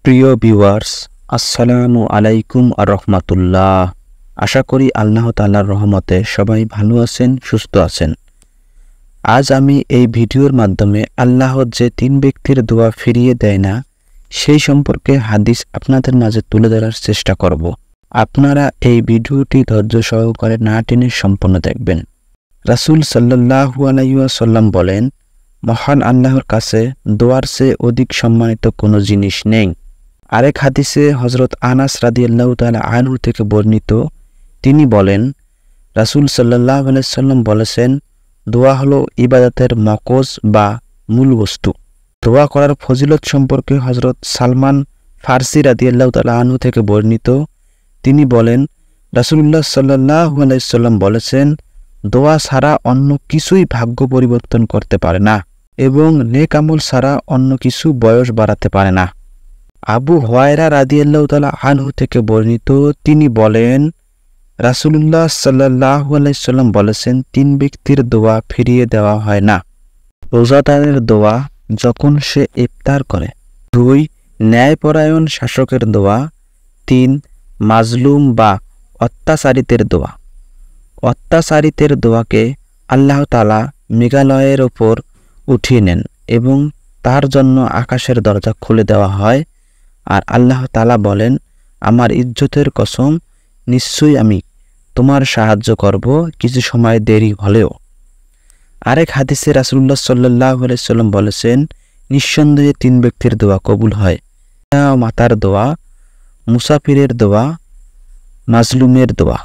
প্রিয় ভিউয়ার্স, আসসালামু আলাইকুম আর রহমাতুল্লাহ। আশা করি আল্লাহ তাআলার রহমতে সবাই ভালো আছেন, সুস্থ আছেন। আজ আমি এই ভিডিওর মাধ্যমে আল্লাহ যে 3 ব্যক্তির দোয়া ফিরিয়ে দেয় না সেই সম্পর্কে হাদিস আপনাদের মাঝে তুলে ধরার চেষ্টা করব। আপনারা এই ভিডিওটি ধৈর্য সহকারে না টেনে সম্পূর্ণ দেখবেন। রাসূল সাল্লাল্লাহু আলাইহি ওয়াসাল্লাম বলেন, মহান আল্লাহর কাছে দোয়ার চেয়ে অধিক সম্মানিত কোনো জিনিস নেই। আরেক হাদিসে হযরত আনাস রাদিয়াল্লাহু তাআলা আনহু থেকে বর্ণিত, তিনি বলেন, রাসূল সাল্লাল্লাহু আলাইহি ওয়াসাল্লাম বলেছেন, দোয়া হলো ইবাদতের মকজ বা মূল বস্তু। দোয়া করার ফজিলত সম্পর্কে হযরত সালমান ফারসি রাদিয়াল্লাহু তাআলা আনহু থেকে বর্ণিত, তিনি বলেন, রাসূলুল্লাহ সাল্লাল্লাহু আলাইহি ওয়াসাল্লাম বলেছেন, দোয়া ছাড়া অন্য কিছুই ভাগ্য পরিবর্তন করতে পারে না এবং নেক আমল ছাড়া অন্য কিছু বয়স বাড়াতে পারে না। আবু হুরায়রা রাদিয়াল্লাহু তাআলা আনহু থেকে বর্ণিত, তিনি বলেন, রাসূলুল্লাহ সাল্লাল্লাহু আলাইহি ওয়াসাল্লাম বলেছেন, 3 ব্যক্তির দোয়া ফিরিয়ে দেওয়া হয় না। রোজাদারের দোয়া যখন সে ইফতার করে। 2 ন্যায়পরায়ণ শাসকের দোয়া। 3 মাজলুম বা অত্যাচারিতের দোয়া। অত্যাচারিতের দোয়াকে আল্লাহ তাআলা মেঘালয়ের ওপর উঠিয়ে নেন এবং তার জন্য আকাশের দরজা খুলে দেওয়া হয়। আর আল্লাহ তাআলা বলেন, আমার ইজ্জতের কসম, নিশ্চয়ই আমি তোমার সাহায্য করব, কিছু সময় দেরি হলেও। আরেক হাদিসে রাসূলুল্লাহ সাল্লাল্লাহু আলাইহি ওয়াসাল্লাম বলেছেন, নিঃসন্দেহে 3 ব্যক্তির দোয়া কবুল হয়। মাতার দোয়া, মুসাফিরের দোয়া, মাজলুমের দোয়া।